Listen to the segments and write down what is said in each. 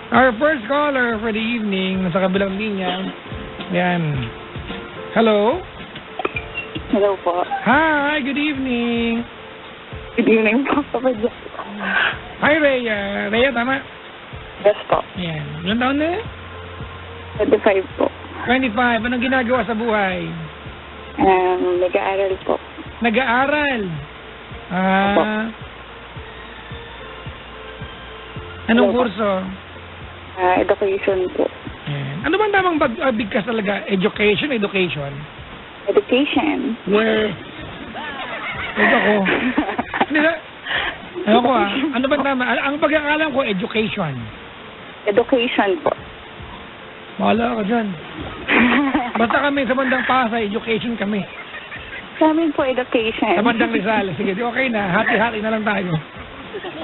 Our first caller for the evening sa kabilang linya. Yan. Hello? Hello po. Hi, good evening. Good evening po, Papa Jack. Hi, Rhea. Rhea, tama? Yes po. Yan. Ilang taon na? 25 po. 25. Anong ginagawa sa buhay? Nag-aaral po. Nag-aaral. Anong kurso? Education po. Yan. Ano bang tamang bigkas talaga? Education? Education. Where? Ito ko. Hindi na. Ano ko ano bang tama? Ang pagkakalam ko, education. Education po. Bahala ka dyan. Basta kami sa bandang Pasay, education kami. Sa amin po, education. Sa bandang Rizal. Sige, okay na. Hati-hati na lang tayo.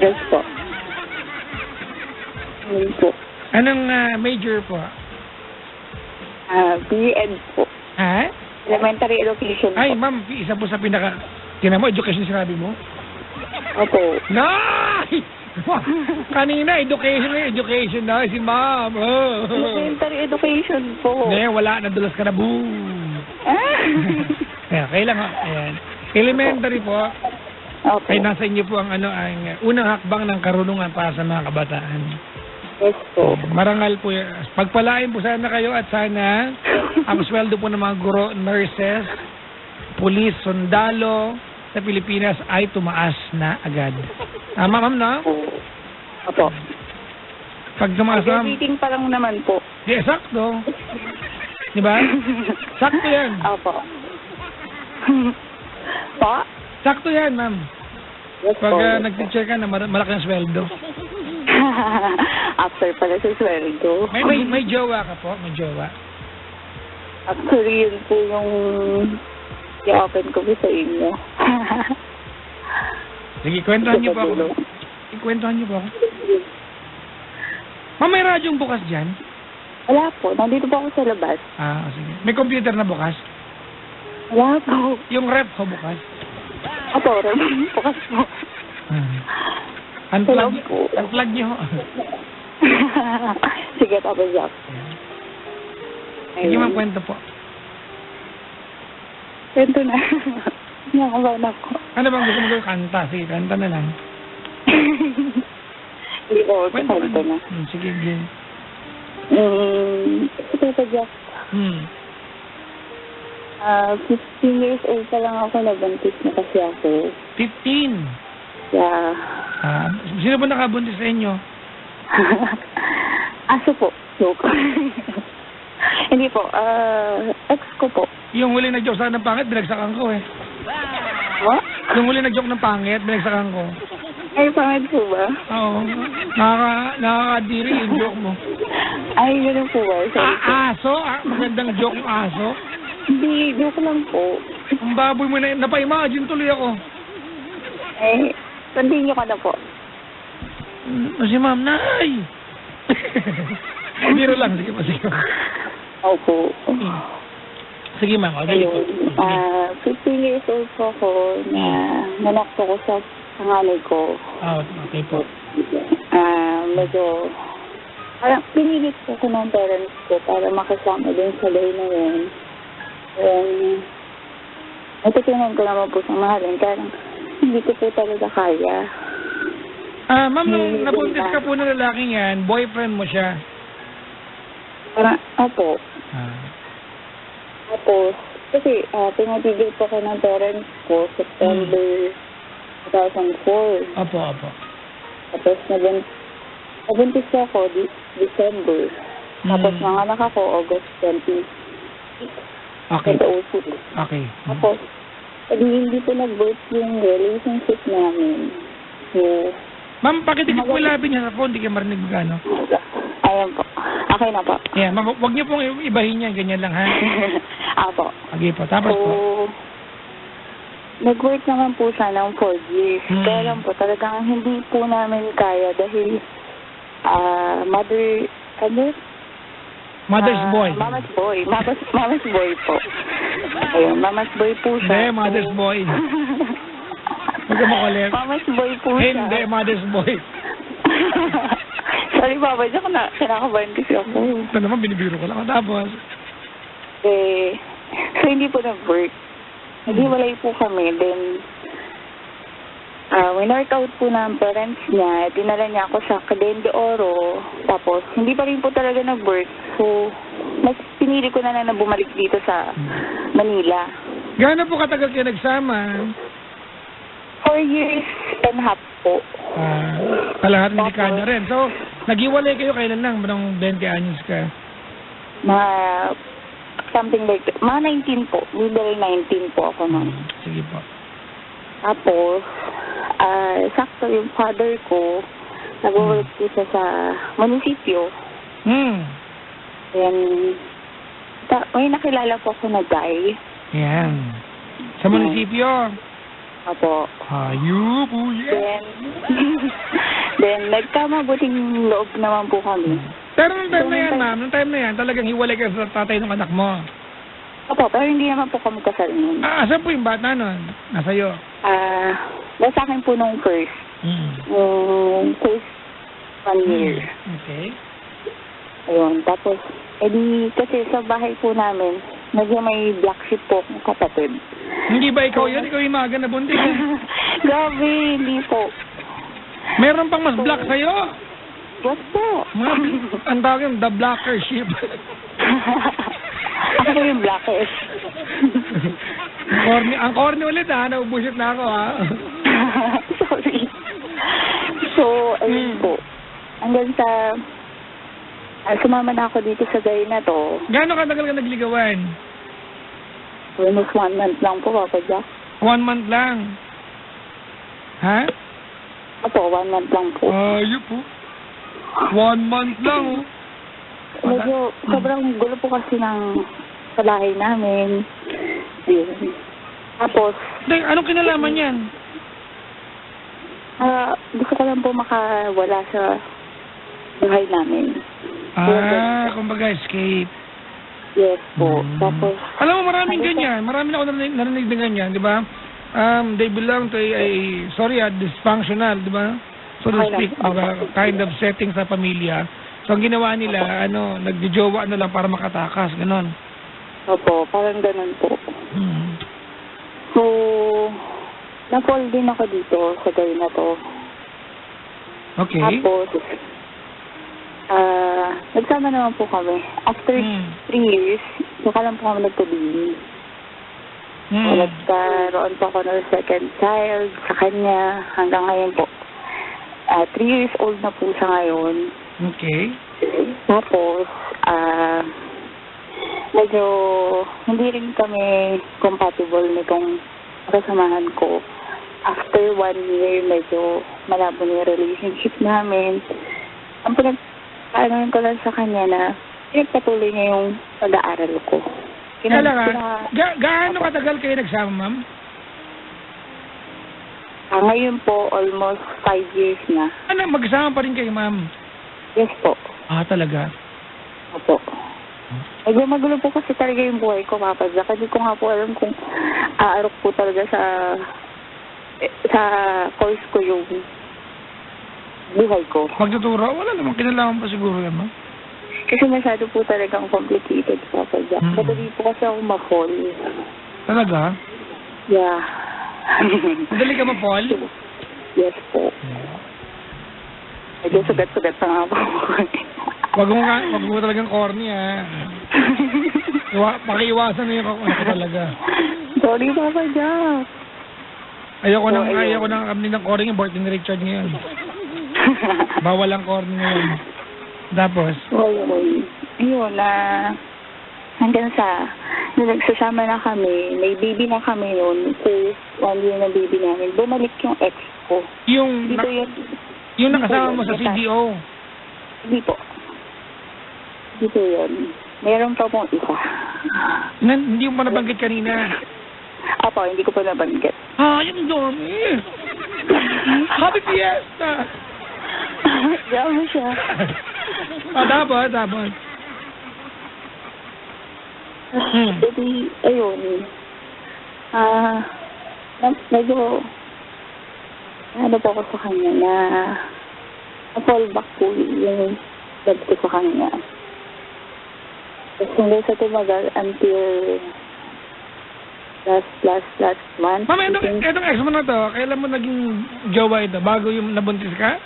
Yes po. Amin po. Anong major po? B.Ed po. Ha? Elementary education po. Ay, ma'am, isa po sa pinaka... Tinan mo, education sinabi mo? Opo. Nay! Kanina, education na. Si ma'am. Oh. Elementary education po. Hindi, wala. Nadulas ka na. Boom! Okay lang. Ayan. Elementary po. Opo. Ay, nasa inyo po ang unang hakbang ng karunungan para sa mga kabataan. Yes po. Marangal po yan. Pagpalain po sana kayo at sana ang sweldo po ng mga guro, nurses, pulis, sundalo sa Pilipinas ay tumaas na agad. Tama, ma'am, no? Opo. Pag tumaas na... Graduating pa lang naman po. Di, sakto. Di ba? Sakto yan. Opo. Pa? Sakto yan, ma'am. Yes Pag po. nag-teacher ka na, malaki ang sweldo. After pala sa sweldo. May jowa ka po? May jowa? Actually, yun po yung i-open ko po sa inyo. Sige, kwentuhan niyo po ako. Kwentuhan niyo po ako. Ma'am, may radyong bukas dyan? Wala po. Nandito po ako sa labas. Sige. May computer na bukas? Wala po. Yung rep ko bukas? Opo, bukas po. Unplug niyo. Sige, Papa Jack. Sige, ma'am, kwento po. Kwento na. Nakakabahan ako. Ano bang gusto mo gawin? Kanta. Sige, kanta na lang. Hindi po, Kwento kwento na. Sige, game. Papa Jack. 15 years old pa lang ako, nabuntis na kasi ako. 15? Yeah. Sino ba nakabuntis sa inyo? Aso po. Joke. Hindi po. Ex ko po. Yung huli nag-joke sa akin ng pangit, binagsakan ko eh. What? Yung huli nag-joke ng pangit, binagsakan ko. Ay, pangit po ba? Oo. Nakakadiri yung joke mo. Ay, gano'n po ba? Sorry po. Aso? Magandang joke yung aso? Hindi, joke lang po. Ang baboy mo na, napa-imagine tuloy ako. Eh, continue ka na po. Si ma'am, nay! Biro lang, sige pa, sige. Opo. Sige ma'am, Ayun. 15 years old po ako na nanak po ko sa panganay ko. Okay po. Medyo parang pinilit po ko ng parents ko para makasama din sa day na yun. Natutunan ko naman po sa mahalin kaya hindi ko po talaga kaya. Ma'am, nung nabuntis ka po ng lalaking yan, boyfriend mo siya? Parang, opo. Tapos, kasi pinatigil po ko ng parents ko September 2004. Opo. Tapos nabuntis ko ako December. Tapos nanganak ako August 20. Okay. Okay. Tapos, hindi po nag-birth yung relationship namin. So, ma'am, pakitikip po yung labi niya sa phone, hindi ka marinig magano. Ayan po. Okay na po. Yeah, ma'am, huwag niyo pong ibahin yan, ganyan lang ha. Apo. Okay po, tapos po. Nag-work naman po siya ng 4 years. Kaya lang po, talagang hindi po namin kaya dahil Mother's boy. Mama's boy. Mama's boy po. Ayun, mama's boy po siya. Hindi, mother's boy. Huwag ka makulit. Mama's boy po siya. Hindi, mother's boy. So, Sorry, Papa Jack, kinakabahan kasi ako. Ito naman, binibiro ko lang. Tapos, So, hindi po nag-work. Naghiwalay po kami. Then, winworkout po ng parents niya. Dinala niya ako sa Cagayan de Oro. Tapos, hindi pa rin po talaga nag-work. So, mas pinili ko na lang na bumalik dito sa Manila. gaano po katagal kayo nagsama? 4 years and a half po. Kalahating dekada rin. So, naghiwalay kayo kailan lang? Manong 20 anyos ka? Something like that. Mga 19 po. Middle 19 po ako nun. Sige po. Tapos, sakto yung father ko, nag-work po siya sa munisipyo. Then, may nakilala po ako na guy. Yan. Sa munisipyo? Opo. Hayop, yeah. Then, nagkamabuting loob naman po kami. Pero nung time na yan, ma'am, nung time na yan, talagang hiwalay ka sa tatay ng anak mo. Opo, pero hindi naman po kami kasal nun. Asan po yung bata nun? Nasa'yo? Nasa akin po nung first. First 1 year. Okay. Ayun, tapos, kasi sa bahay po namin, medyo may black sheep po akong kapatid. Hindi ba ikaw yun? Ikaw yung maaga na buntis eh. Grabe, hindi po. Meron pang mas black sa'yo. Yes po. Ang tawag yung the blacker sheep. Ako po yung blackest. Ang corny ulit ha. Naubusit na ako ha. Sorry. So, ayun po. Hanggang sa sumama na ako dito sa gay na to. Gaano katagal ka nagligawan? Almost 1 month lang po, Papa Jack. 1 month lang. Ha? Opo, 1 month lang po. Ayun po. 1 month lang oh. Medyo sobrang gulo po kasi ng sa bahay namin. Ayun. Tapos, Anong kinalaman yan? gusto ko lang po makawala sa bahay namin. Kumbaga escape. Yes po. Tapos, alam mo, maraming ganyan. Marami na ako narinig na ganyan, di ba? They belong to dysfunctional, di ba? So to speak, kind of setting sa pamilya. So ang ginawa nila, nagjojowa na lang para makatakas, ganon. Opo, parang ganon po. So, na-fall din ako dito sa gawin na to. Okay. Tapos, nagsama naman po kami. After 3 years, saka lang po kami nagpabili. Nagkaroon po ako ng second child sa kanya hanggang ngayon po. 3 years old na po siya ngayon. Okay. Tapos, medyo hindi rin kami compatible nitong kasamahan ko. After 1 year, medyo malabo na yung relationship namin. Ang pinag-aanoin ko lang sa kanya na pinagpatuloy niya yung pag-aaral ko. Gaano katagal kayo nagsama, ma'am? Ngayon po, almost 5 years na. Magsama pa rin kayo, ma'am? Yes po. Talaga? Opo. Medyo magulo po kasi talaga yung buhay ko, Papa Jack. Hindi ko nga po alam kung aarok po talaga sa course ko yung buhay ko. Pagtuturo? Wala namang kinalaman pa siguro yan, ma'am. Kasi masyado po talagang complicated, Papa Jack. Madali po kasi ako ma-fall. Talaga? Yeah. Madali ka ma-fall? Yes po. Medyo sugat-sugat pa nga po. Wag mo talagang corny, ha. Pakiiwasan na yung ako talaga. Sorry, Papa Jack. Ayoko nang kami ng corny yung birthday ni Richard ngayon. Bawal ang corny ngayon. Tapos? Ayun, hanggang sa nung nagsasama na kami, may baby na kami noon. First 1 year na baby namin. Bumalik yung ex ko. Yung nakasama mo sa CDO? Hindi po. Dito yun. Meron pa pong isa. Hindi mo pa nabanggit kanina? Apo, hindi ko pa nabanggit. Yung dami. Happy Fiesta! Dami siya. Dapat. Jadi, ayun. Medyo, ano po ako sa kanya na na-fallback po yung love ko sa kanya. Tapos hindi sa tumagal until last month. Mama, itong ex mo na to, kailan mo naging jowa ito? Bago yung nabuntis ka?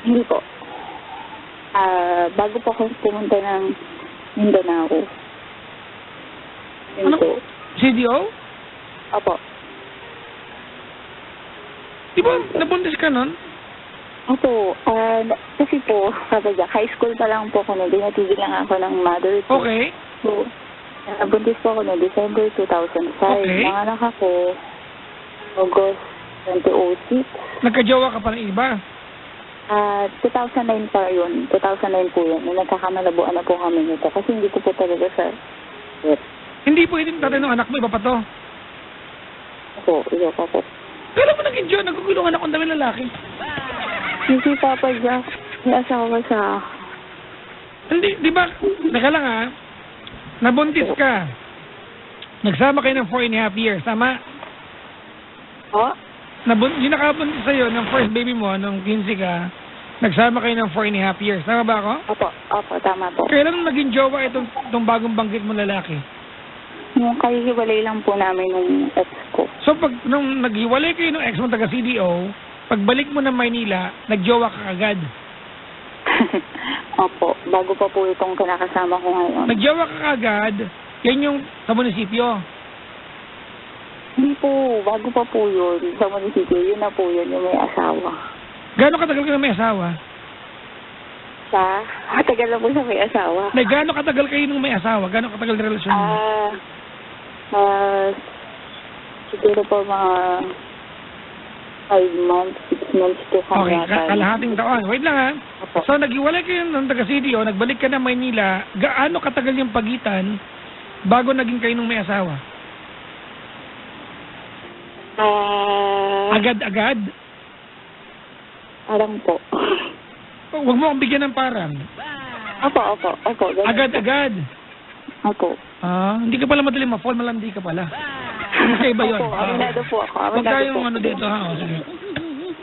Hindi po. Bago po ako pumunta ng Mindanao. Yun Ano? po. CDO? Opo. Di ba nabuntis ka nun? Opo. Kasi po, high school pa lang po ako na dinatigil lang ako ng mother ko. Okay. So, nabuntis po ako no December 2005. Okay. Nanganak ako August 2006. Nagka-jowa ka pa ng iba? 2009 pa yun. 2009 po yun. Nung nagkakamalabuan na po kami nito. Kasi hindi ko po talaga sa... Hindi po yung tatay ng anak mo, iba pa to. Opo, iba pa po. Kailan mo naging jowa? Nagugulungan ako ang dami lalaki. Si Papa Jack, may asawa sa... Hindi, di ba? Teka lang ha. Nabuntis ka. Nagsama kayo ng 4.5 years, tama? Oh? Yung nakabuntis sa'yo ng first baby mo, nung 15 ka, nagsama kayo ng 4.5 years. Tama ba ako? Opo, tama po. Kailan naging jowa itong bagong banggit mo lalaki? Yung kahihiwalay lang po namin nung ex ko. So, nung naghiwalay kayo ng ex mo taga CDO, pagbalik mo ng Maynila, nagjowa ka agad. Opo, bago pa po itong kinakasama ko ngayon. Nagjowa ka agad, yan yung sa munisipyo. Hindi po, bago pa po yun. Sa munisipyo, yun na po yun, yung may asawa. Gano'ng katagal ka na may asawa? Matagal na po siya may asawa. Gano'ng katagal kayo nung may asawa? Gano'ng katagal na relasyon mo? Siguro po mga 5 months, 6 months po kami. Okay, kalahating taon. Wait lang ha. Opo. So, naghiwalay kayo ng taga-CDO, nagbalik ka na Maynila, gaano katagal yung pagitan bago naging kayo nung may asawa? Agad-agad? Parang po. Huwag mo akong bigyan ng parang. Opo. Ganun. Agad-agad. Opo. Hindi ka pala madali ma-fall, malandi ka pala. Kasi iba yun. Opo, aminado po ako. Huwag tayong ano dito ha. Sige.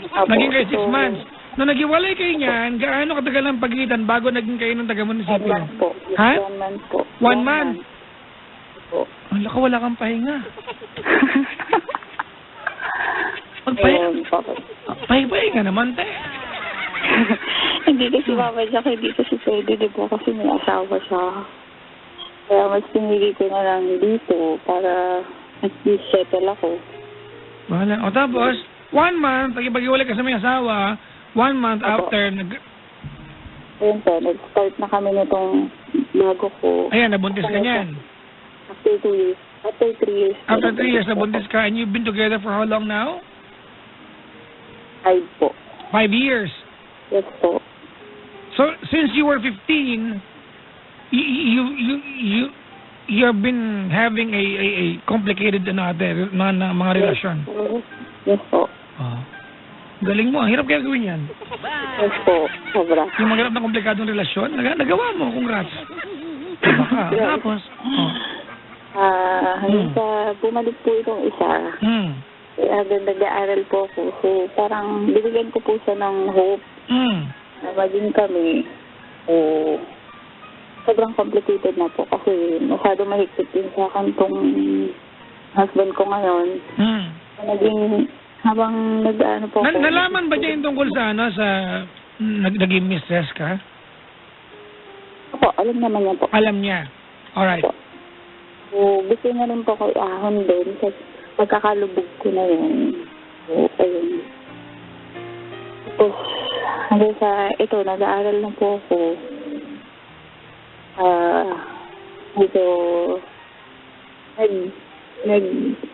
Opo. Naging kayo 6 So, months. Nung naghiwalay kayo niyan, gaano katagal ang pagitan bago naging kayo ng 1 taga-munisipyo? month po. Ha? 1 month po. 1 month? Po. Wala ka, wala kang pahinga. Ayun, Papa. Pahinga naman, te. Hindi kasi Papa Jack, hindi kasi pwede, di ba? Kasi may asawa siya. Kaya mas pinili ko na lang dito para at least settle ako. Wala. O tapos, 1 month, pag-iwalay ka sa may asawa, 1 month Opo. after, Ayun po, nag-start na kami nitong bago ko. ayan, nabuntis ka niyan. After 2 years. After 3 years. After 3 years, nabuntis ka, and you've been together for how long now? 5 po. 5 years. Yes po. So, since you were 15, you've been having a complicated mga relasyon. Yes po. Galing mo, ang hirap kaya gawin yan. Yes po. Sobra. Yung maghanap ng komplikadong relasyon, nagawa mo, congrats. Diba ka? Tapos, Hanggang sa bumalik po itong isa. Kaya nag-aaral po ako. So, parang binigyan ko po siya ng hope na maging kami. Sobrang complicated na po kasi masyado mahigpit din sa akin tong husband ko ngayon. Naging, habang nag-ano po ako. Nalaman ba niya yung tungkol sa naging mistress ka? Opo, alam naman niya po. Alam niya. Alright. So, gusto niya rin po ko ahon din sa pagkakalubog ko na yun. So, ayun. Tapos, hanggang sa ito, nag-aaral na po ako. Ito,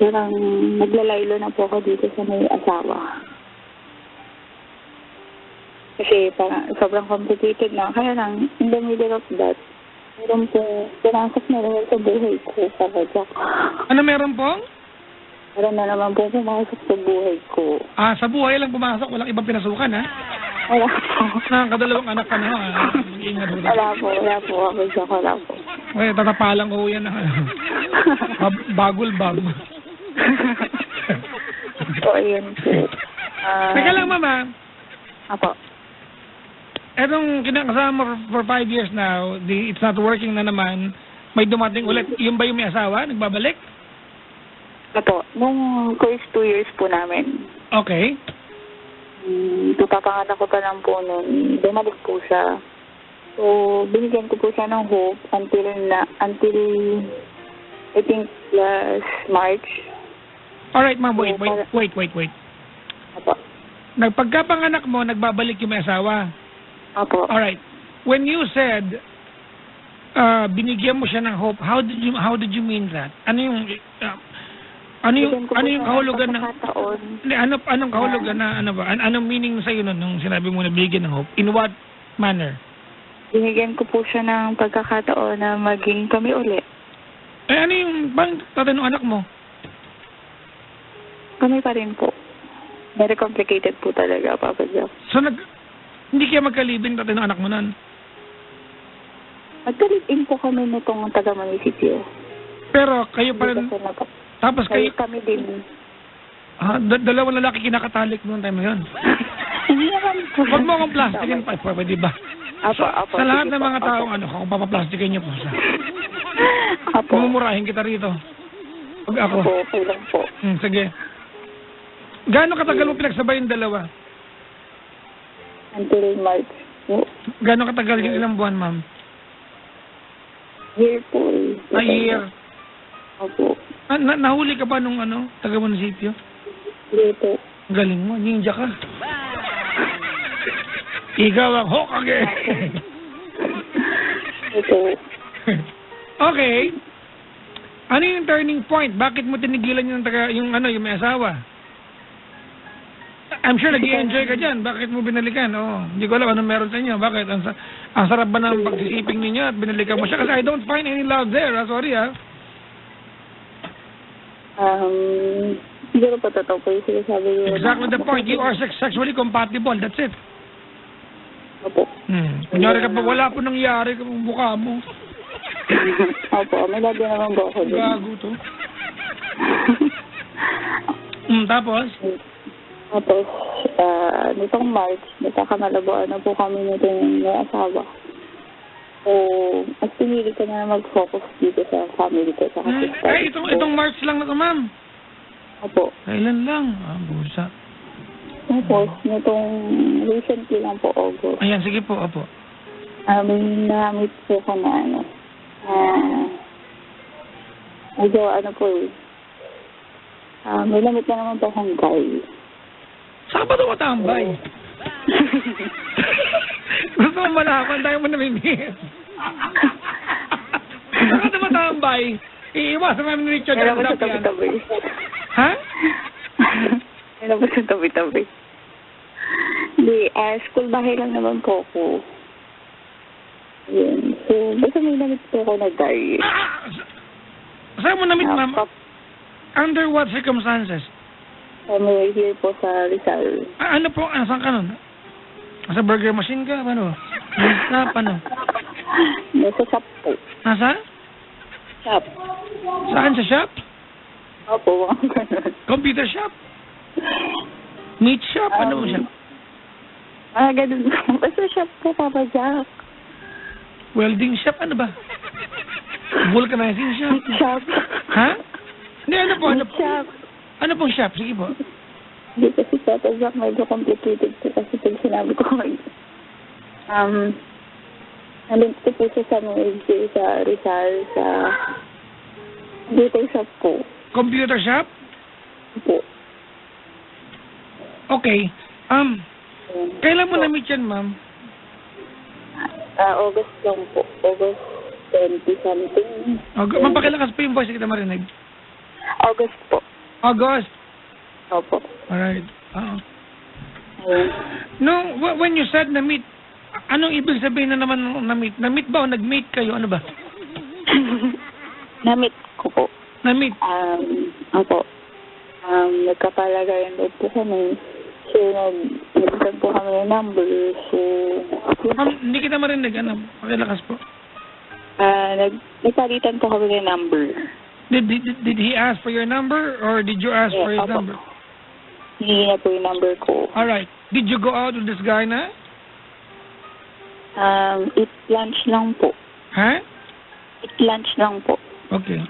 parang naglalaylo na po ako dito sa may asawa. Kasi parang sobrang complicated na. Kaya lang, in the middle of that, meron po, pinasok na naman sa buhay ko, Papa Jack. Ano meron po? Meron na naman po pumasok sa buhay ko. Sa buhay lang pumasok, walang ibang pinasukan, ha? Wala po. Nakakadalawang anak ka na, ha? Mag-iingat ho. Wala po, Papa Jack, wala po. Okay, tatapalan ko yan ng bagul bag. So, ayun po. Teka lang, mama. Apo. etong kinakasama for 5 years now, it's not working na naman, may dumating ulit. Yung ba yung may asawa? Nagbabalik? Opo, nung first 2 years po namin, Okay. Papanganak ko pa lang po noon, bumalik po siya. So, binigyan ko po siya ng hope until I think last March. Alright, ma'am, wait. Opo. Pagkapanganak mo, nagbabalik yung may asawa. Opo. Alright. When you said, binigyan mo siya ng hope, how did you mean that? Ano yung kahulugan ng pagkakataon. anong kahulugan na ano ba? Anong meaning sa iyo nung sinabi mo na bigyan ng hope? In what manner? Binigyan ko po siya ng pagkakataon na maging kami ulit. Ano yung bang tatay ng anak mo? Kami pa rin po. Very complicated po talaga, Papa Jack. So hindi kaya magkalibing tatay ng anak mo nun? Magkalibing po kami nitong taga-munisipyo. Pero kayo pa rin, tapos kayo, kami din. dalawang lalaki kinakatalik noong time na yun. Hindi naman po. Huwag mo akong plastikin pa, pwede ba? Apo. Sa lahat ng mga taong kung papaplastikin niyo po siya. Apo. Mumurahin kita rito. Huwag ako. Apo, okay lang po. Sige. Gaano katagal mo pinagsabay yung dalawa? Until March. Gaano katagal yung ilang buwan, ma'am? Year po. A year. Opo. Nahuli ka ba nung taga-munisipyo? Year po. Galing mo, ninja ka. Ikaw ang Hokage. Ito. Okay. Ano yung turning point? Bakit mo tinigilan yung may asawa? I'm sure nag-i-enjoy ka dyan. Bakit mo binalikan? Hindi ko alam anong meron sa inyo. Bakit? Ang sarap ba ng pagsisiping ninyo at binalikan mo siya? Kasi I don't find any love there. Sorry, Siguro pa totoo po yung sinasabi niyo. Exactly the point. You are sexually compatible. That's it. Opo. Kunyari ka pa, wala po nangyari ka mukha mo. Opo, may lagi naman po ako din. Gago to. Tapos? Tapos, nitong March, nagkakamalabuan na po kami nitong may asawa. So, mas pinili ko na mag-focus dito sa family ko. Sa Itong March lang na ito, ma'am. Opo. Kailan lang? Busa. Tapos, nitong recently lang po, August. Ayan, sige po, opo. May namit po ko na medyo po may namit na naman po akong guy. Saan ba ito matambay? Gusto mo malaman, tayo mo namimihit. Saan ka ito matambay? Iiwas sa mga Richard. Meron po sa tabi-tabi. Ha? Meron po sa tabi-tabi. Hindi, school bahay lang naman po ako. Yun. So, basta may namit po ako na guy. Saan mo namit, ma'am? Under what circumstances? May here po sa Rizal. Ano po? Saan ka nun? Nasa burger machine ka? Paano? Paano? Nasa shop po. Nasa? Shop. Saan sa shop? Opo. Computer shop? Meat shop? Ano shop? Ganun. Basta shop po, Papa Jack. Welding shop? Ano ba? Vulcanizing shop? Shop. Ha? Hindi, ano po? Shop. Ano pong shop? Sige po. Hindi kasi Papa Jack, medyo complicated po kasi pag sinabi ko nalink ko po siya sa sa Rizal, sa computer shop po. Computer shop? Po. Okay. Kailan mo na-meet yan, ma'am? August lang po. August 20-something. Mapakilakas pa yung voice, kita marinig. August po. August? Opo. Alright. No, when you said na-meet, anong ibig sabihin na naman na-meet? Na-meet ba o nag-meet kayo? Ano ba? Na-meet ko po. Na-meet? Opo. Nagkapalagayan daw po kami. So, nagbitan po kami ng number. So, hindi kita marinig. Pakilakas po. Nagpalitan po kami ng number. Did he ask for your number or did you ask for his number? Hindi na po yung number ko. Alright. Did you go out with this guy na? Eat lunch lang po. Ha? Eat lunch lang po. Okay.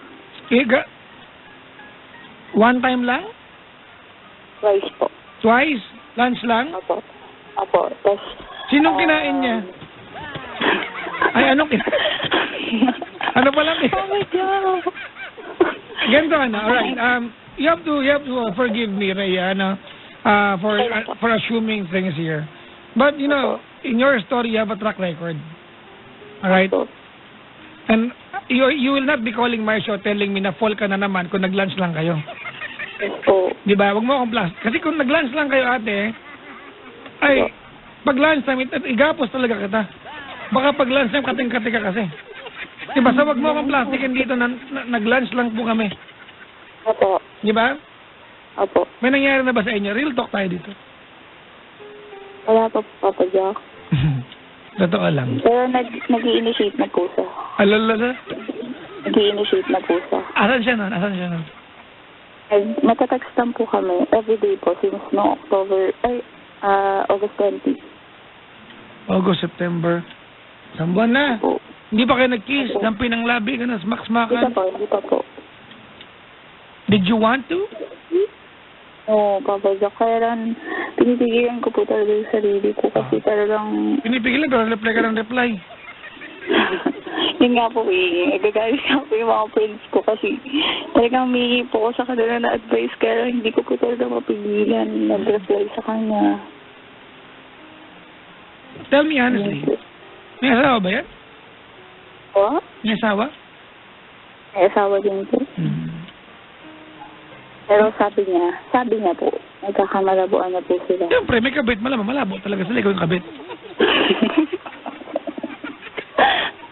One time lang? Twice po. Twice? Lunch lang? Opo. Opo. Tapos, Sinong kinain niya? Ay, ano ano pa lang? Oh my God! Ganito, ano? Alright. You have to forgive me, Rhea, ano? For assuming things here. But, you know, in your story, you have a track record. Alright? Opo. And you will not be calling my show telling me na fall ka na naman kung nag-lunch lang kayo. Opo. Di ba? Huwag mo akong plus. Kasi kung nag-lunch lang kayo, ate, ay, pag lunch time, igapos talaga kita. Baka pag lunch time, kating-kati ka kasi. Di ba? So, huwag mo akong plastikin dito na nag-lunch lang po kami. Opo. Di ba? Opo. May nangyari na ba sa inyo? Real talk tayo dito. Wala pa po, Papa Jack. Totoo lang. Pero nag-i-initiate na po siya. Alalala? Nag-i-initiate na po siya. Asan siya nun? Asan siya nun? Nagtatextan po kami everyday po since no August 20. August, September. Isang buwan na. Po. Hindi pa kayo nag-kiss? Dampi ng labi ka na, Hindi smack-smackan? pa po. Did you want to? Oo, Papa Jack. Kaya lang, pinipigilan ko po talaga yung sarili ko kasi talagang... Pinipigilan pero reply ka ng reply. Yun nga po, nagagalit nga po yung mga friends ko kasi talagang humingi po ko sa kanila na advice kaya lang hindi ko po talaga mapigilan nag-reply sa kanya. Tell me honestly. May asawa ba yan? O? May asawa? May asawa din po. Pero sabi niya po, nagkakamalabuan na po sila. Siyempre, may kabit. Malabo talaga sila. Ikaw yung kabit.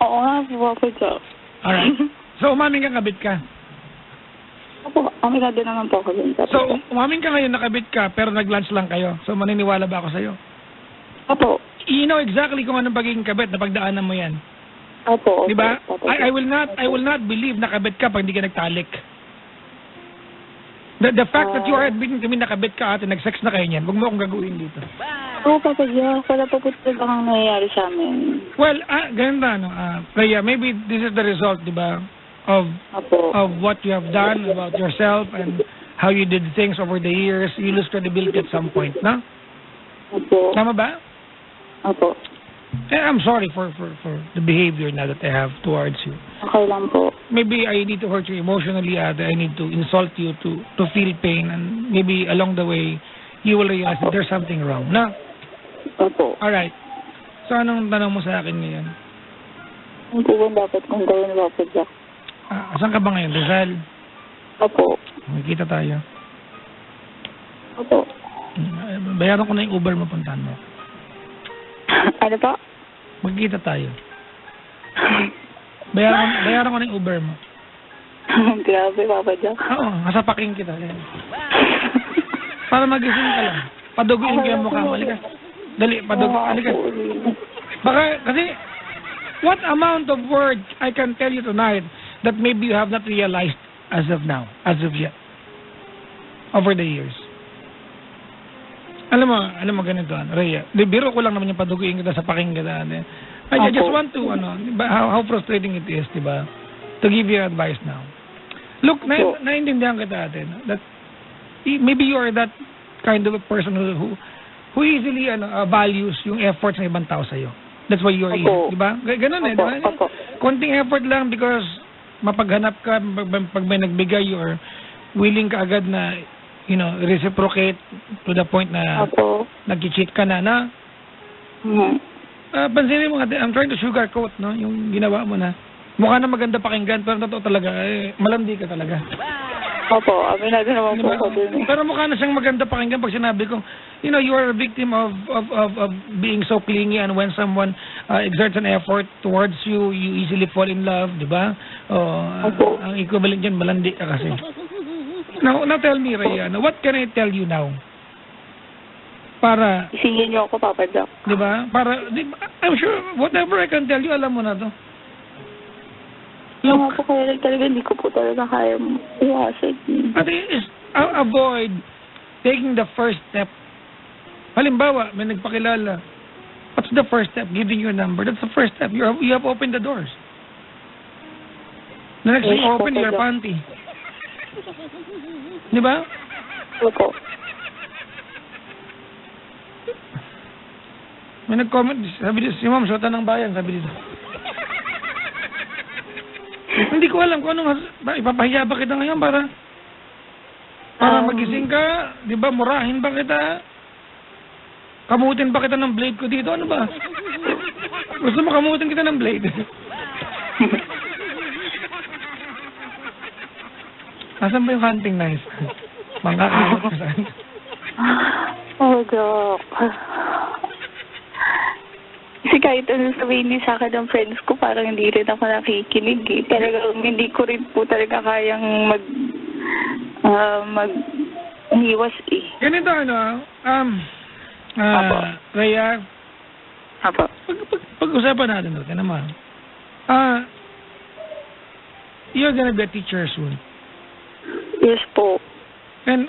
Oo nga po, Papa Jack. Alright. So, umaming kang kabit ka. Opo, aminado naman po ako dun. So, umaming ka ngayon na kabit ka, pero nag-lunch lang kayo. So, maniniwala ba ako sa'yo? Opo. You know exactly kung anong pagiging kabit na pagdaanan mo yan. Opo. Di ba? Papa I Jack. will not believe na kabit ka pag hindi ka nagtalik. The fact that you are admitting to me na kabit ka ate, nag-sex na kayo niyan, huwag mo akong gagawin dito. Oo, Papa Jack. Wala po po talaga kang nangyayari sa amin. Well, ganun ba, no? Rhea, maybe this is the result, di ba, of Opo. what you have done about yourself and how you did things over the years. You lose credibility at some point, no? Opo. Tama ba? Opo. I'm sorry for the behavior now that I have towards you. Okay lang po. Maybe I need to hurt you emotionally, I need to insult you to feel pain, and maybe along the way, you will realize that there's something wrong, no? Opo. Alright. So, anong tanong mo sa akin ngayon? Ano po ba dapat kong gawin, Papa Jack? Asan ka ba ngayon, Rizal? Opo. Magkita tayo. Opo. Bayaran ko na yung Uber mo, puntahan mo. Ano po? Magkita tayo. Bayaran ko na yung Uber mo. Grabe, Papa Jack. Oo, masapaking kita. Para magising ka lang. Paduguin ko yung mukha mo. Halika. Dali, halika. Baka, kasi, what amount of words I can tell you tonight that maybe you have not realized as of now, as of yet, over the years. Alam mo ganito, Rhea. Biro ko lang naman yung paduguin kita sa paking kita. I just want to, how frustrating it is, diba? To give you advice now. Look, naiintindihan kita natin that maybe you are that kind of a person who easily values yung efforts ng ibang tao sa'yo. That's why you are here, diba? Ganun eh, diba? Konting effort lang because mapaghanap ka, pag may nagbigay, you are willing ka agad na reciprocate to the point na nag-cheat ka na. Pansinin mo nga, I'm trying to sugarcoat, no? Yung ginawa mo na. Mukha na maganda pakinggan, pero totoo talaga, malandi ka talaga. Opo, aminado naman po ako dun. Pero mukha na siyang maganda pakinggan pag sinabi ko, you are a victim of being so clingy, and when someone exerts an effort towards you, you easily fall in love, di ba? Ang equivalent dyan, malandi ka kasi. Now tell me, Rhea, what can I tell you now? Para... Isingin niyo ako, Papa Jack. Di ba? I'm sure, whatever I can tell you, alam mo na to. Look. Po kaya talaga, hindi ko po talaga kaya iwasan. At avoid taking the first step. Halimbawa, may nagpakilala. What's the first step? Giving your number. That's the first step. You have opened the doors. The next thing Yes, open your Papa. panty. Di ba? Opo. May nag-comment, sabi dito, si Ma'am, Shota ng Bayan, sabi dito. Hindi ko alam kung anong, ipapahiya ba kita ngayon para magising ka, di ba, murahin ba kita, kamutin ba kita ng blade ko dito, ano ba? Gusto mo kamutin kita ng blade? Nasaan ba yung hunting knife? Mangkakamot ka saan? Oh, God. Kasi kahit ano sabihin niya sa akin ng friends ko, parang hindi rin ako nakikinig eh. Talagang hindi ko rin po talaga kayang mag-iwas eh. Ganito Apo. Rhea, Apo. pag-usapan natin ito, naman. You're gonna be a teacher soon. Yes po. And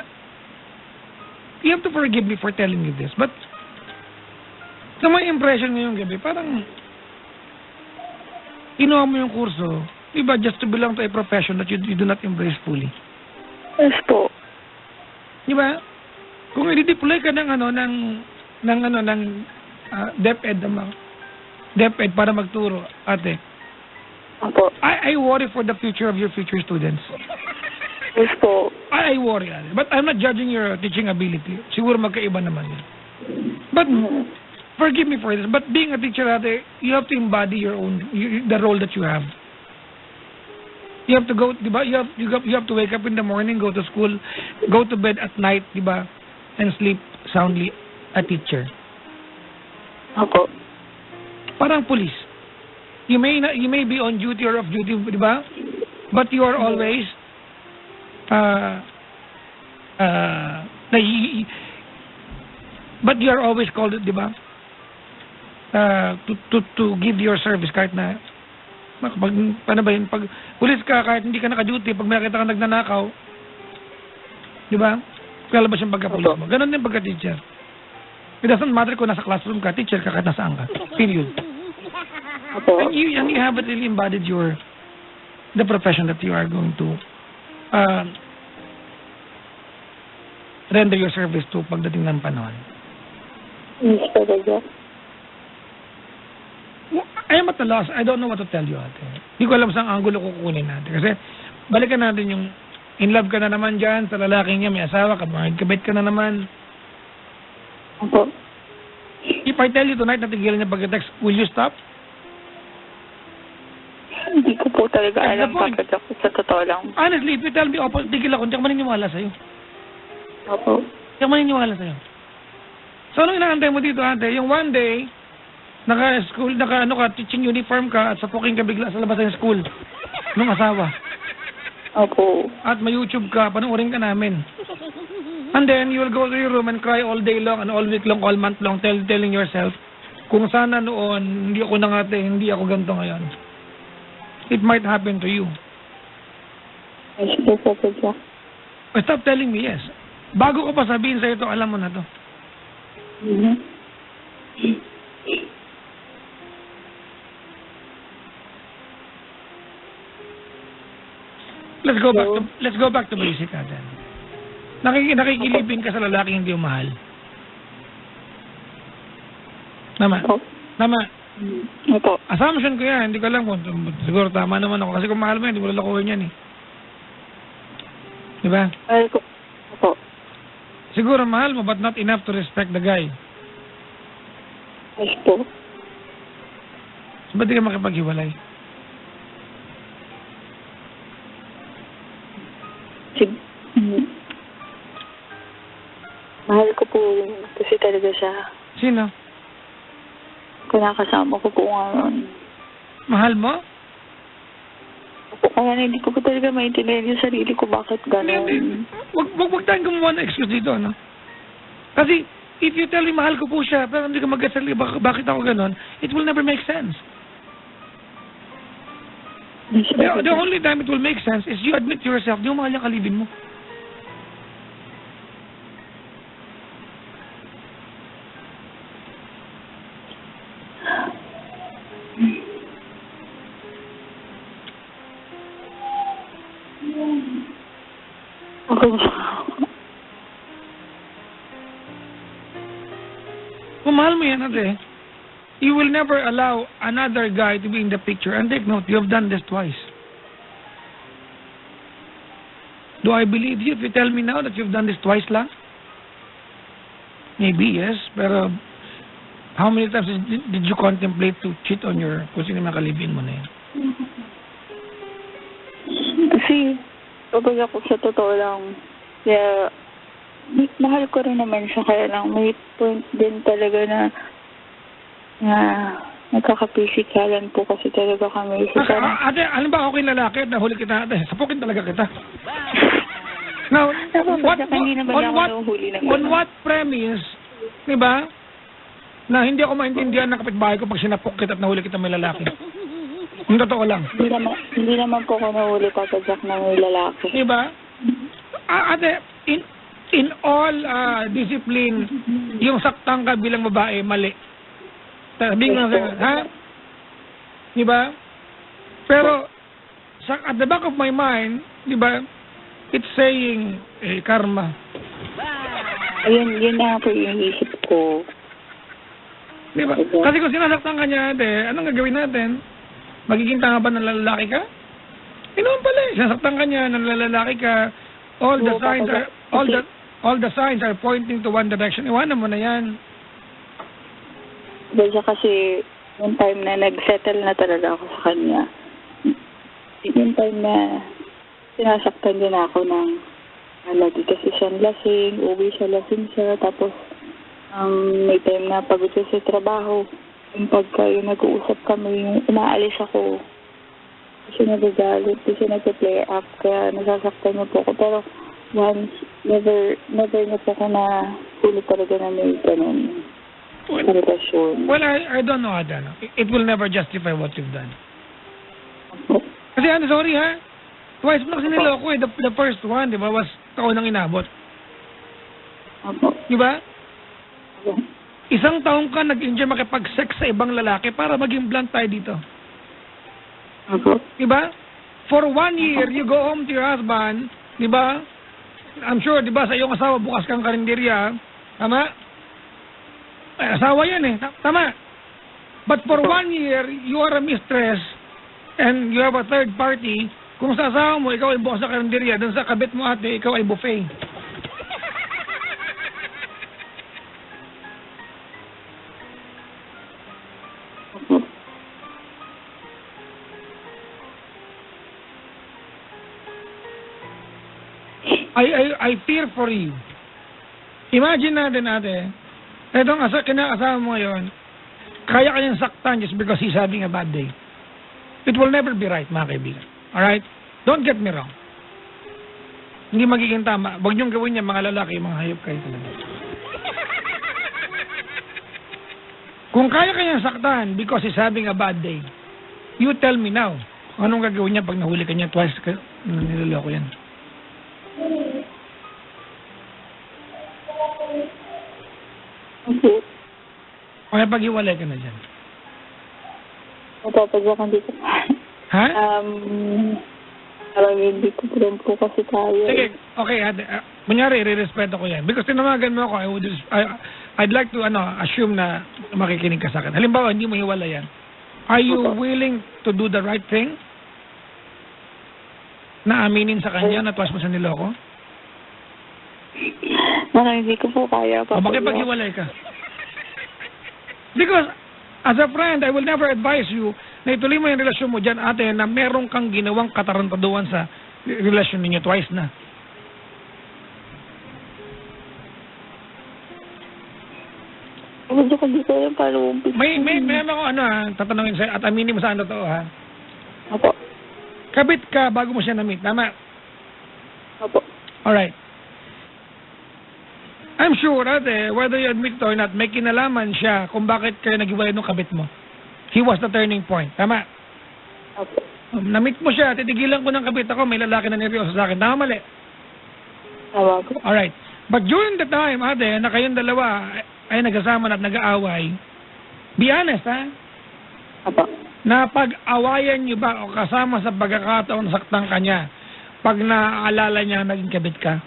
you have to forgive me for telling you this, but sa my impression ngayong gabi, parang kinuha mo yung kurso, diba, just to belong to a profession that you do not embrace fully. Yes po. Diba? Kung i-deploy ka ng DepEd para magturo, ate, Apo. I worry for the future of your future students. Yes po. I worry, ate. But I'm not judging your teaching ability. Siguro magkaiba naman yun. But forgive me for this, but being a teacher, ate, you have to embody your own, the role that you have. You have to go, diba? You have to wake up in the morning, go to school, go to bed at night, diba? And sleep soundly, a teacher. Apo. Parang police. You may be on duty or off duty, diba? But you are always but you are always called, diba? To give your service kahit na paano ba yun? Pag pulis ka, kahit hindi ka naka-duty, pag may nakita ka nagnanakaw, di ba? Kalabas yung pagka-pulis mo. Ganon din pagka-teacher. It doesn't matter kung nasa classroom ka, teacher ka, kahit nasaan ka. Period. Apo. And you haven't really embodied the profession that you are going to render your service to pagdating ng panahon. Yes talaga. I am at a loss. I don't know what to tell you, ate. Hindi ko alam saan angulo kukunin natin. Kasi balikan natin yung in love ka na naman dyan sa lalaking niya, may asawa ka, kabait ka na naman. Apo. If I tell you tonight na tigilan niya pag-text, will you stop? Hindi ko po talaga That's the alam point. bakit ako sa totoo lang. Honestly, if you tell me, tigil ako, hindi ako maniniwala sa'yo. Apo. Hindi ako maniniwala sa'yo. So, anong inaantay mo dito, ate? Yung one day, naka-school, teaching uniform ka at sapukin ka bigla sa labas ng school nung asawa. Opo. At may YouTube ka, panoorin ka namin. And then, you will go to your room and cry all day long and all week long, all month long, telling yourself, kung sana noon, hindi ako nangate, hindi ako ganito ngayon. It might happen to you. Yes po talaga. But stop telling me yes. Bago ko pa sabihin sa ito, alam mo na to. Let's go back to basic natin. Nakikilipin ka sa lalaking hindi mo mahal. Tama. Tama. Opo. Assumption ko yan. Hindi ko alam kung siguro tama naman ako. Kasi kung mahal mo yan, hindi mo lalakuhin yan eh. Diba? Ay, opo. Siguro mahal mo but not enough to respect the guy. Yes po. So, ba't di ka makipaghiwalay? Mahal ko po kasi talaga siya. Sino? Kinakasama ko po ngayon. Mahal mo? Opo, kaya hindi ko po talaga maintindihan yung sarili ko bakit gano'n. Wag tayong gumawa ng excuse dito, no? Kasi, if you tell me mahal ko po siya, pero hindi ka mag-gasali, bakit ako ganon, it will never make sense. The only time it will make sense is you admit to yourself, di mo mahal yung kalibin mo. yan, ate. You will never allow another guy to be in the picture. And take note, you have done this twice. Do I believe you if you tell me now that you've done this twice lang? Maybe, yes. Pero, how many times did you contemplate to cheat on your, kung sino makalibin mo na yan? Kasi, kapag ako sa totoo lang, kaya, mahal ko rin naman siya, kaya lang may point din talaga na nagkakapisikalan po kasi talaga kami. Ate, alam ba ako yung lalaki at nahuli kita, ate? Sapukin talaga kita. Now, on what premise, di ba, na hindi ako maintindihan ng kapitbahay ko pag sinapok kita at nahuli kita may lalaki? Yung totoo lang. Hindi naman po ko nahuli papagyak ng may lalaki. Di ba? Ate, in all discipline, yung saktang ka bilang babae, mali. Sabihin nga sa'yo, ha? Di ba? Pero, at the back of my mind, di ba, it's saying, karma. Ayun, yun na po yung isip ko. Di ba? Kasi kung sinasaktan ka niya, ate, anong gagawin natin? Magiging tanga ba ng lalaki ka? Naman pala eh. Sinasaktan ka niya, ng lalaki ka, all the signs are pointing to one direction. Iwanan mo na yan. Dahil kasi, yung time na nag-settle na talaga ako sa kanya, yung time na sinasaktan din ako ng lagi kasi siyang lasing, uwi siya, lasing siya, tapos may time na pagod siya sa trabaho, yung pagka yung nag-uusap kami, yung umaalis ako, kasi nagagalit, kasi nag-play up, kaya nasasaktan niya po ako, pero once, never niya po ako na huli talaga na may ganun. Well, I don't know, Ada. It will never justify what you've done. Kasi sorry ha, twice mo na kasi niloko eh. The first one, di ba, was taon nang inabot. Di ba? Isang taon ka nag-enjoy makipag-sex sa ibang lalaki para maging blunt tayo dito. Di ba? For 1 year, you go home to your husband, di ba? I'm sure, di ba, sa iyong asawa bukas kang karinderya, tama? Asawa yan eh. Tama. But for 1 year, you are a mistress and you have a third party. Kung sa asawa mo, ikaw ay bukas sa karinderya, dun sa kabit mo ate, ikaw ay buffet. I fear for you. Imagine natin ate, etong kinakasama mo ngayon, kaya kanyang saktan just because he's having a bad day. It will never be right, mga kaibigan. Alright? Don't get me wrong. Hindi magiging tama. Huwag niyong gawin niya, mga lalaki, mga hayop kayo talaga. Kung kaya kanyang saktan because he's having a bad day, you tell me now, anong gagawin niya pag nahuli ka niya twice, niloloko yan. Okay, pag-iwalay ka na dyan. Napapagwakan dito. Ha? Parang hindi ko rin po kasi tayo. Sige, okay. Kunyari, i-respeto ko yan. Because tinamagan mo ako, I'd like to assume na makikinig ka sa akin. Halimbawa, hindi mo hiwalay yan. Are you willing to do the right thing? Na aminin sa kanya na twice mo sa niloko? Parang hindi ko po kaya. O bakit pag-hiwalay ka? Because, as a friend, I will never advise you na ituloy mo yung relasyon mo dyan, ate, na meron kang ginawang katarantaduan sa relasyon ninyo twice na. Medyo ko dito yung parang May ako tatanungin sa'yo at aminin mo saan totoo, ha? Opo. Kabit ka bago mo siya na-meet, tama? Opo. Alright. I'm sure, ate, whether you admit it or not, may kinalaman siya kung bakit kayo nag-iwalay ng kabit mo. He was the turning point. Tama? Okay. Na-meet mo siya, titigilan ko ng kabit ako, may lalaki na neryoso sa akin. Tama, mali? Tama po. Alright. But during the time, ate, na kayong dalawa ay nagkasama na at nag-aaway, be honest, ha? Opo. Napag-awayan niyo ba o kasama sa pagkakataon saktan ka niya pag naaalala niya naging kabit ka?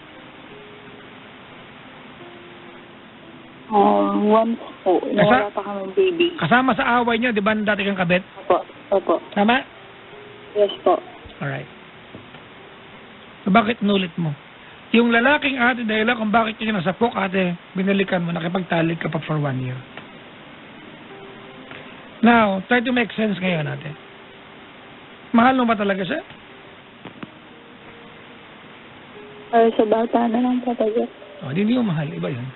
Once po, nawala pa kami baby. Kasama sa away niyo, di ba dati kang kabit? Opo. Tama? Yes po. Alright. So, bakit nulit mo? Yung lalaking ate, dahil kung bakit yun nasapok ate, binalikan mo, nakipagtalik ka pa for 1 year. Now, try to make sense ngayon ate. Mahal mo ba talaga siya? Sa bata na lang talaga. O, hindi mo mahal. Iba yun.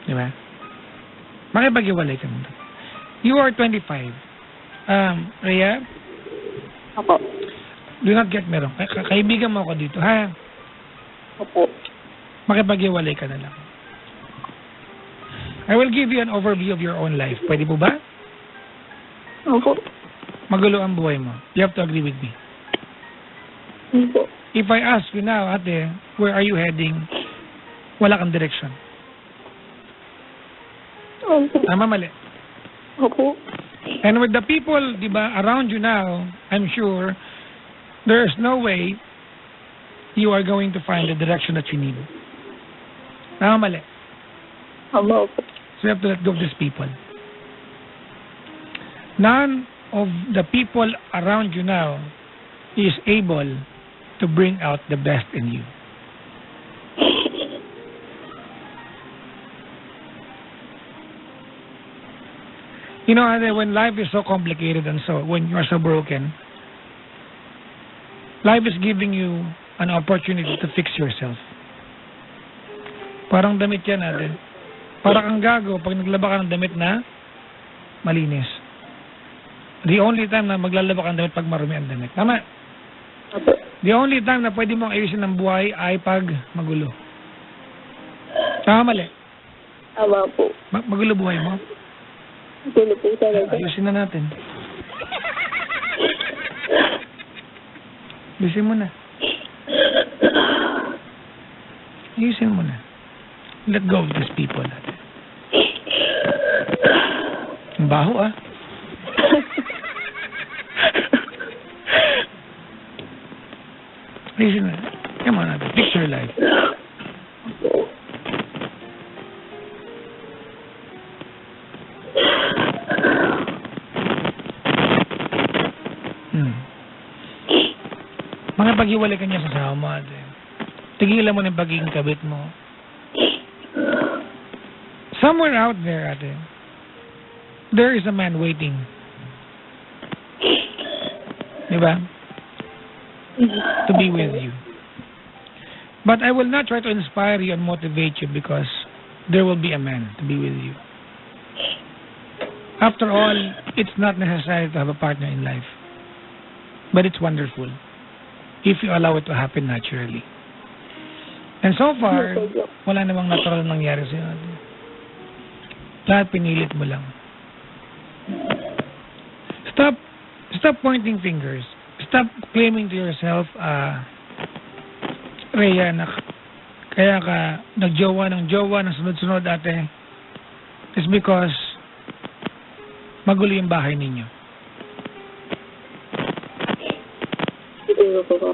Diba? Makipag-iwalay ka muna. You are 25. Rhea? Opo. Do not get me wrong. Kaibigan mo ako dito, ha? Opo. Makipag-iwalay ka na lang. I will give you an overview of your own life. Pwede po ba? Opo. Magulo ang buhay mo. You have to agree with me. Opo. If I ask you now, ate, where are you heading? Wala kang direction. Opo. Tama, mali. Opo. And with the people, di ba, around you now, I'm sure, there's no way you are going to find the direction that you need. Tama, mali. Opo. So you have to let go of these people. None of the people around you now is able to bring out the best in you. You know, when life is so complicated and so, when you are so broken, life is giving you an opportunity to fix yourself. Parang damit yan natin. Parang kang gago pag naglaba ka ng damit na malinis. The only time na maglalaba ka ng damit pag marumi ang damit. Tama? The only time na pwede mong ayusin ng buhay ay pag magulo. Tama, mali? Tama po. Magulo buhay mo? Magulo po talaga. Ayusin na natin. Ayusin mo na. Ayusin mo na. Let go of these people natin. Ang baho ah. Ayusin na. Come on natin. Fix your life. Mga pag-iwalay ka niya sa asawa mo ate. Tigilan mo ng pagiging kabit mo. Somewhere out there, ate, there is a man waiting. Diba? To be with you. But I will not try to inspire you and motivate you because there will be a man to be with you. After all, it's not necessary to have a partner in life. But it's wonderful if you allow it to happen naturally. And so far, wala namang natural nangyari sa'yo. Lahat pinilit mo lang. Stop pointing fingers. Stop claiming to yourself, Rhea, na kaya ka nagjowa ng sunod-sunod ate. It's because magulo yung bahay ninyo.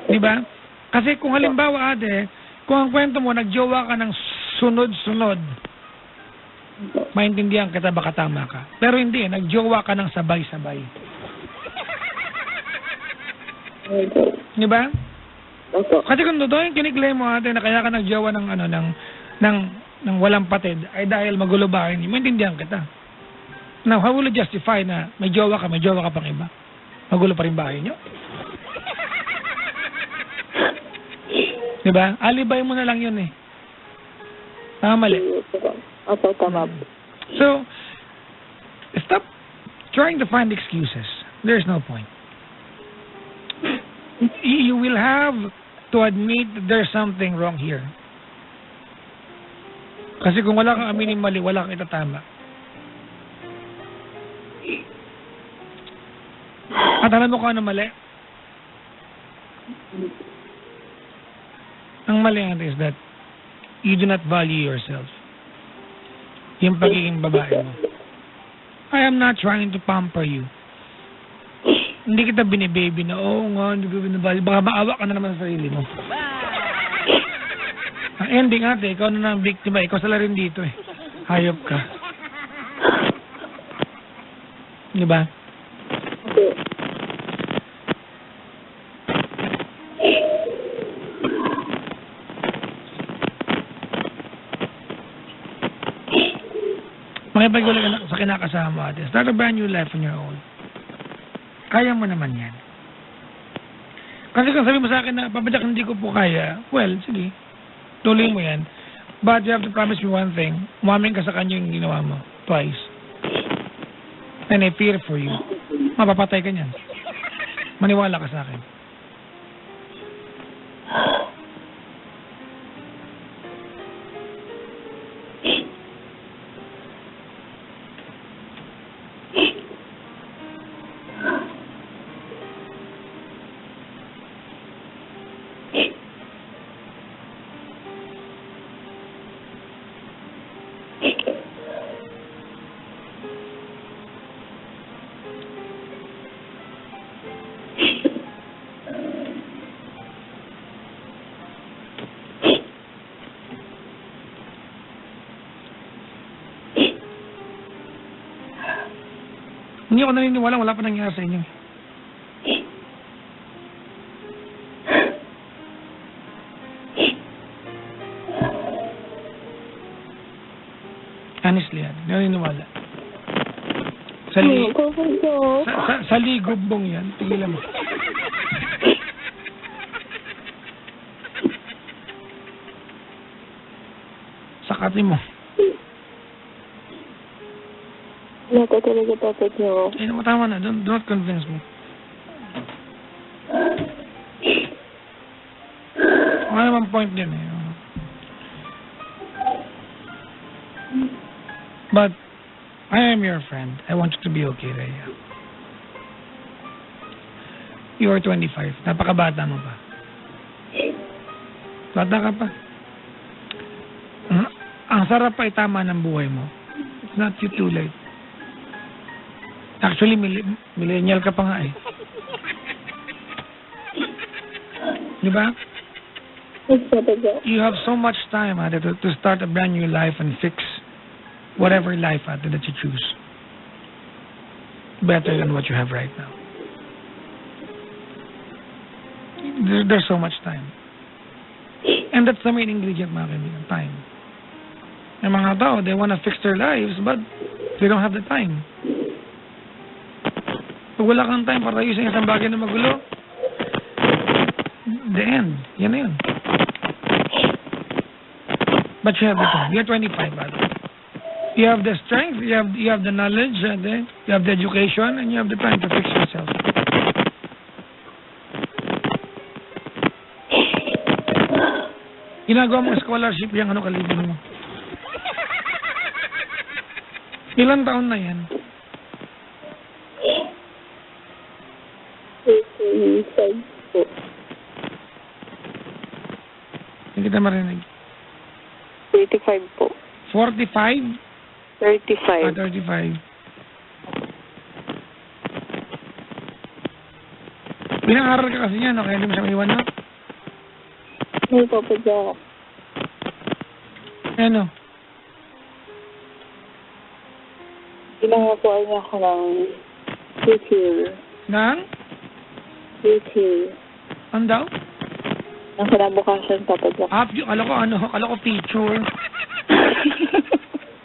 Diba? Kasi kung halimbawa ate, kung ang kwento mo, nagjowa ka ng sunod-sunod, maintindihan kita baka tama ka. Pero hindi, nagjowa ka ng sabay-sabay. Diba? Kasi kung totoo yung kiniklaim mo ate na kaya ka nagjowa ng walang patid, ay dahil magulo bahay niyo, maintindihan kita. Now, how will you justify na may jowa ka pang iba? Magulo pa rin bahay niyo? Diba? Alibay mo na lang yun eh. Tama, mali. Opo, tama. So, stop trying to find excuses. There's no point. You will have to admit that there's something wrong here. Kasi kung wala kang aminin mali, wala kang itatama. At alam mo kung ano mali? Ang mali is that you do not value yourself. Yung pagiging babae mo. I am not trying to pamper you. Hindi kita binibaby na, oo nga, hindi ko binibaby. Baka maawa ka na naman sa sarili mo. Ang ending ate, ikaw na ang biktima. Ikaw sala rin dito eh. Hayop ka. Di ba? Okay. Makipagwala ka sa kinakasama ate. Start a brand new life on your own. Kaya mo naman yan. Kasi kung sabi mo sa akin na, papadyak hindi ko po kaya, well, sige. Tuloy mo yan. But you have to promise me one thing. Umamin ka sa kanya yung ginawa mo. Twice. And I fear for you. Mapapatay ka niyan. Maniwala ka sa akin. Hindi ako naniniwala, wala pa nangyari sa inyo. Honestly, hindi ako naniniwala. Sa ligobbong yan, tigilan mo. Sakatin mo. Wala ka talaga dapat niyo. Eh, tama na. Do not convince me. Wala naman point din eh. But, I am your friend. I want you to be okay, Rhea. You are 25. Napakabata mo pa. Bata ka pa. Ang sarap pa itama ng buhay mo. It's not too late. Actually, millennial ka pa nga eh. Di ba? You have so much time ate, to start a brand new life and fix whatever life ate, that you choose. Better than what you have right now. There's so much time. And that's the main ingredient, mga kaibigan, time. Yung mga tao, they want to fix their lives, but they don't have the time. Pag wala kang time para ayusin isang bagay na magulo, the end. Yan na yun. But you have the time. You're 25, by the way. You have the strength, you have the knowledge, and then you have the education, and you have the time to fix yourself. Ginagawa mo scholarship yung kalibin mo. Ilang taon na yan? 35 po. Hindi kita marinig. 35 po. 45? 35. 35. Pinangaral ka kasi niya, no? Kaya hindi mo siya maiwan, no? May papadya ako. Ano? Pinangakuan niya ako ng future. Nang? Future. Ano daw? Ang kinabukasan papadya. Kala ko feature.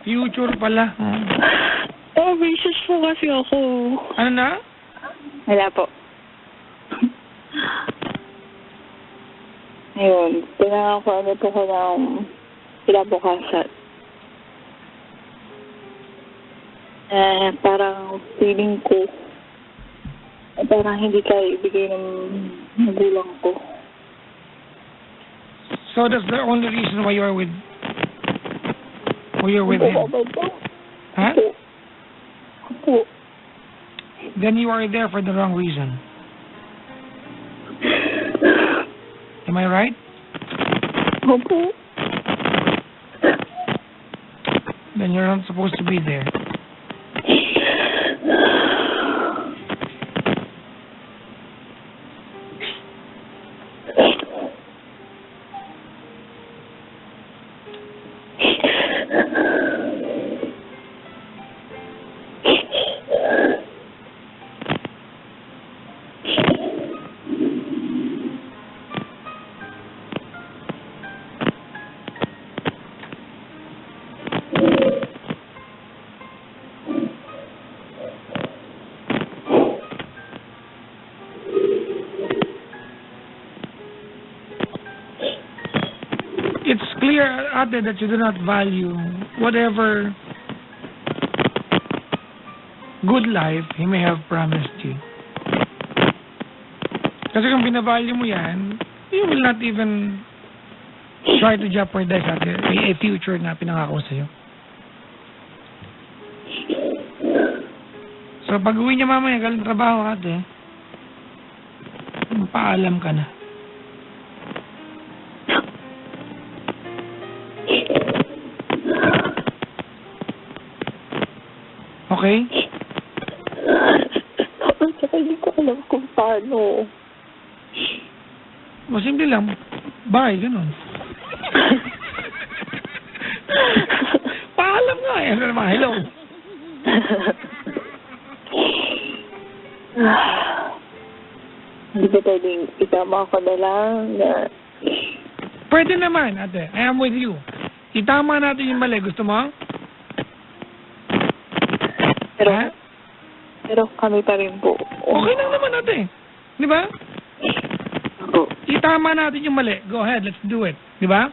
Future pala. Oh, racist po kasi ako. Ano na? Wala po. Ayun, pinangakuan niya po ko ng kinabukasan. Parang feeling ko, parang hindi kaya ibigay ng magulang ko. So that's the only reason why you're with him? Huh? Opo. Then you are there for the wrong reason. Am I right? Opo. Then you're not supposed to be there. clear, ate, that you do not value whatever good life he may have promised you. Kasi kung binavalue mo yan, you will not even try to jeopardize a future na pinangako sa'yo. So, pag uwi niya mamaya, galing trabaho, ate, paalam ka na. Okay? Saka hindi ko alam kung paano. O, simple lang. Bye, ganun. Paalam nga eh. Ano naman, hello. Hindi ba pwedeng itama ko na lang na... Pwede naman, ate. I am with you. Itama natin yung mali. Gusto mo? Pero, Ha? pero kami pa rin po. Okay lang naman, ate. Di ba? Opo. Itama natin yung mali. Go ahead, let's do it. Di ba?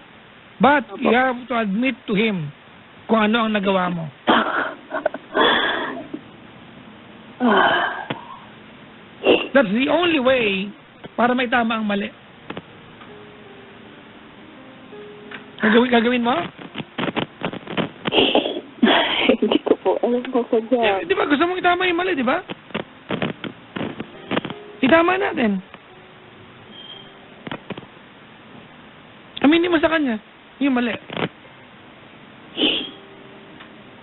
But you have to admit to him kung ano ang nagawa mo. That's the only way para may tama ang mali. Gagawin mo? Hindi ko po alam ko sa dyan. Di ba? Gusto mong itama yung mali, di ba? Itama natin. Aminin mo sa kanya yung mali.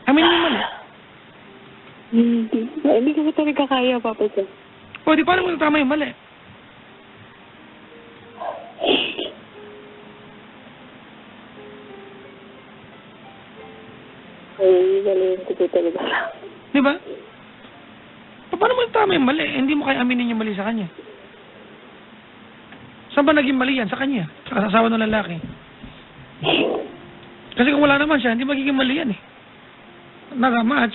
Aminin mo yung mali. Hindi ko talaga kaya, Papa Jack. O, di paano mo natama yung mali? Ay, galing ko po talaga. Di ba? Paano mo natama yung mali? Hindi mo kaya aminin yung mali sa kanya. Saan ba naging mali yan? Sa kanya. Sa asawa ng lalaki. Kasi kung wala naman siya, hindi magiging mali yan eh. Naka-match.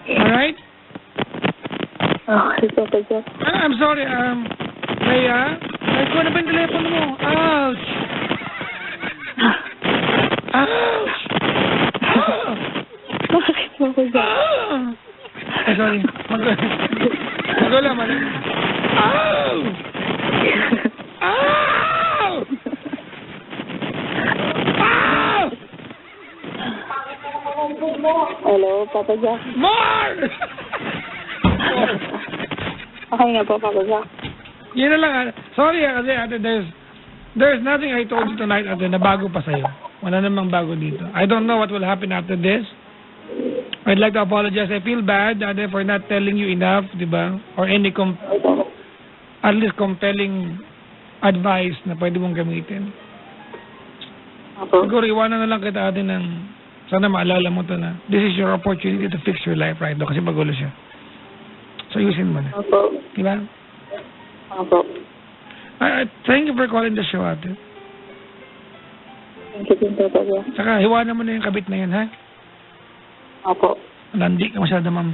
Alright? Okay, Papa Jack. I'm sorry, Rhea, ay ko na ba yung telepono mo? Ouch! Ouch! Ah! Bakit, Papa Jack? Ah! Ay, sorry. Magula, mali. Ow! Ow! Ow! Hello, Papa Jack. More! Okay nga po, Papa Jack. Yun na lang. Sorry, kasi ate, there's nothing I told you tonight, ate, na bago pa sa'yo. Wala namang bago dito. I don't know what will happen after this. I'd like to apologize. I feel bad, ate, for not telling you enough, di ba? Or any, at least compelling advice na pwede mong gamitin. Opo. Siguro, iwanan na lang kita, ate, ng sana maalala mo to na this is your opportunity to fix your life right now kasi magulo siya. So, usin mo na. Opo. Di ba? Opo. Thank you for calling the show, ate. Thank you din, Papa Jack. Saka, hiwanan mo na yung kabit na yan, ha? Opo. Landi ka masyado, ma'am.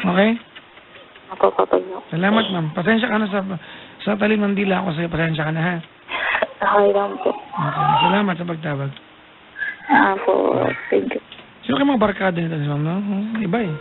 Okay? Opo, Papa Jack. Salamat, ma'am. Pasensya ka na sa talim ng dila ako sa'yo. Pasensya ka na, ha? Okay lang po. Okay. Salamat sa pagtawag. Opo. Thank you. Sino kayo mga barkada nito, ma'am, no? Iba eh.